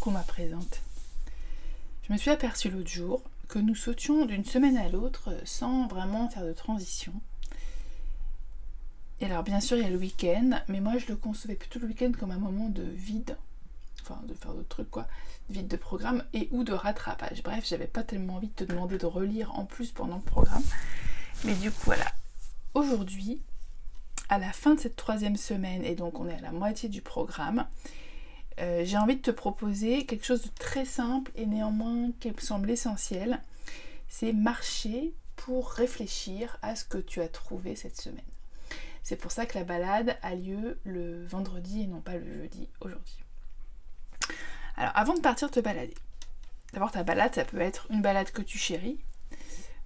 qu'on m'a présente. Je me suis aperçue l'autre jour que nous sautions d'une semaine à l'autre sans vraiment faire de transition. Et alors bien sûr il y a le week-end, mais moi je le concevais plutôt le week-end comme un moment de vide, enfin de faire d'autres trucs quoi, vide de programme et ou de rattrapage. Bref, j'avais pas tellement envie de te demander de relire en plus pendant le programme. Mais du coup voilà, aujourd'hui, à la fin de cette 3e semaine, et donc on est à la moitié du programme, j'ai envie de te proposer quelque chose de très simple et néanmoins qui me semble essentiel. C'est marcher pour réfléchir à ce que tu as trouvé cette semaine. C'est pour ça que la balade a lieu le vendredi et non pas le jeudi aujourd'hui. Alors avant de partir te balader, d'abord ta balade ça peut être une balade que tu chéris.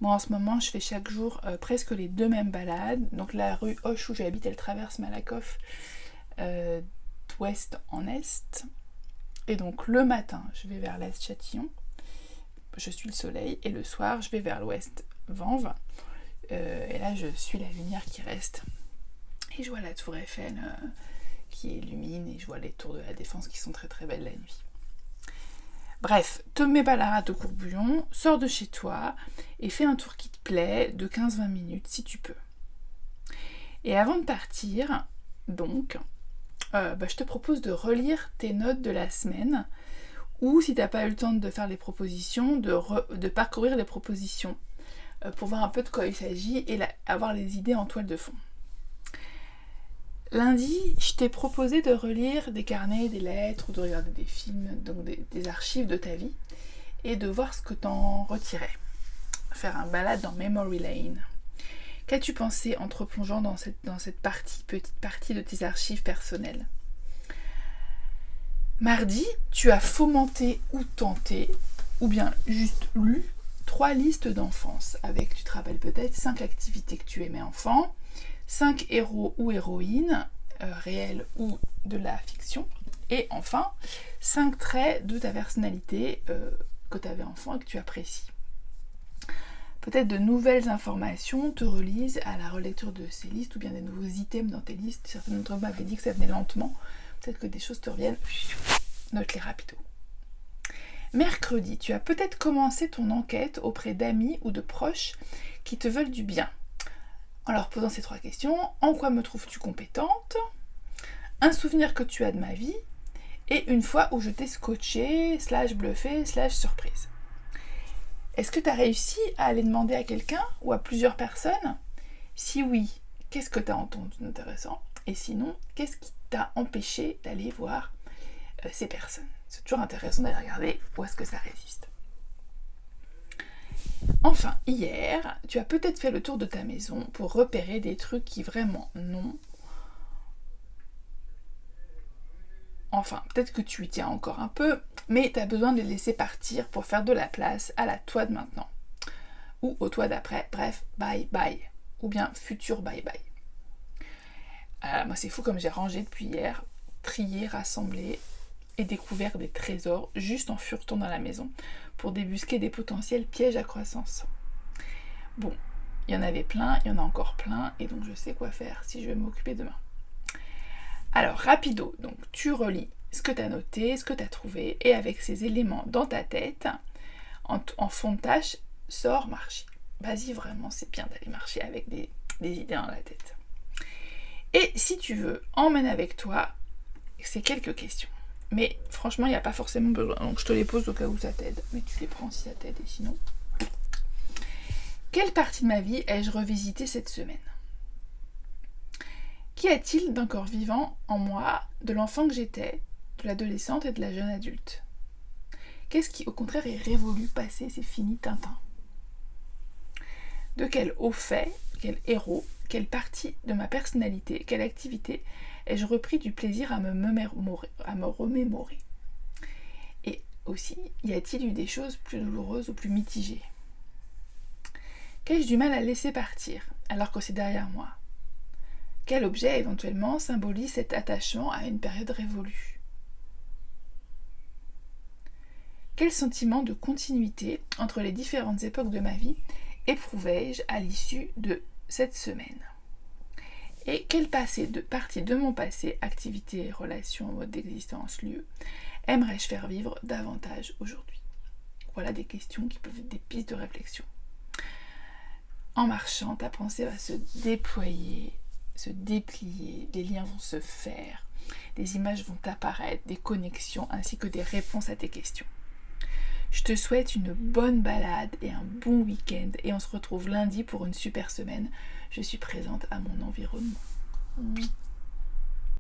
Moi en ce moment je fais chaque jour presque les 2 mêmes balades. Donc la rue Hoche où j'habite elle traverse Malakoff d'ouest en est. Et donc le matin je vais vers l'est Châtillon, je suis le soleil, et le soir je vais vers l'ouest Vanves. Et là je suis la lumière qui reste. Et je vois la tour Eiffel qui illumine, et je vois les tours de la Défense qui sont très très belles la nuit. Bref, te mets pas la rate au courbouillon, sors de chez toi et fais un tour qui te plaît de 15-20 minutes si tu peux. Et avant de partir, donc, je te propose de relire tes notes de la semaine, ou si t'as pas eu le temps de faire les propositions, de parcourir les propositions pour voir un peu de quoi il s'agit et avoir les idées en toile de fond. Lundi, je t'ai proposé de relire des carnets, des lettres, ou de regarder des films, donc des archives de ta vie, et de voir ce que t'en retirais. Faire un balade dans Memory Lane. Qu'as-tu pensé en te replongeant dans cette petite partie de tes archives personnelles? Mardi, tu as fomenté ou tenté, ou bien juste lu, 3 listes d'enfance, avec, tu te rappelles peut-être, 5 activités que tu aimais enfant, 5 héros ou héroïnes, réels ou de la fiction, et enfin 5 traits de ta personnalité que tu avais enfant et que tu apprécies. Peut-être de nouvelles informations te relisent à la relecture de ces listes, ou bien des nouveaux items dans tes listes. Certains d'entre vous m'avaient dit que ça venait lentement, peut-être que des choses te reviennent, note-les rapido. Mercredi, tu as peut-être commencé ton enquête auprès d'amis ou de proches qui te veulent du bien. En leur posant ces 3 questions: en quoi me trouves-tu compétente? Un souvenir que tu as de ma vie? Et une fois où je t'ai scotché, /bluffé, /surprise. Est-ce que tu as réussi à aller demander à quelqu'un ou à plusieurs personnes? Si oui, qu'est-ce que tu as entendu d'intéressant? Et sinon, qu'est-ce qui t'a empêché d'aller voir ces personnes? C'est toujours intéressant d'aller regarder où est-ce que ça résiste. Enfin, hier, tu as peut-être fait le tour de ta maison pour repérer des trucs qui vraiment non. Enfin, peut-être que tu y tiens encore un peu, mais tu as besoin de les laisser partir pour faire de la place à la toi de maintenant. Ou au toi d'après, bref, bye bye. Ou bien futur bye bye. Moi c'est fou comme j'ai rangé depuis hier, trié, rassemblé et découvert des trésors juste en furetant dans la maison pour débusquer des potentiels pièges à croissance. Bon, il y en avait plein, il y en a encore plein, et donc je sais quoi faire si je vais m'occuper demain. Alors, rapido, donc tu relis ce que tu as noté, ce que tu as trouvé, et avec ces éléments dans ta tête, en fond de tâche, sors marcher. Vas-y, vraiment, c'est bien d'aller marcher avec des idées dans la tête. Et si tu veux, emmène avec toi ces quelques questions. Mais franchement, il n'y a pas forcément besoin, donc je te les pose au cas où ça t'aide, mais tu les prends si ça t'aide, et sinon... Quelle partie de ma vie ai-je revisité cette semaine? Qu'y a-t-il d'un corps vivant en moi, de l'enfant que j'étais, de l'adolescente et de la jeune adulte? Qu'est-ce qui, au contraire, est révolu, passé, c'est fini, Tintin? De quel haut fait, quel héros, quelle partie de ma personnalité, quelle activité ai-je repris du plaisir à me remémorer? Et aussi, y a-t-il eu des choses plus douloureuses ou plus mitigées? Qu'ai-je du mal à laisser partir, alors que c'est derrière moi? Quel objet éventuellement symbolise cet attachement à une période révolue? Quel sentiment de continuité entre les différentes époques de ma vie éprouvai-je à l'issue de cette semaine? Et quelle partie de mon passé, activité, relation, mode d'existence, lieu, aimerais-je faire vivre davantage aujourd'hui? Voilà des questions qui peuvent être des pistes de réflexion. En marchant, ta pensée va se déployer, se déplier, des liens vont se faire, des images vont apparaître, des connexions ainsi que des réponses à tes questions. Je te souhaite une bonne balade et un bon week-end et on se retrouve lundi pour une super semaine. Je suis présente à mon environnement.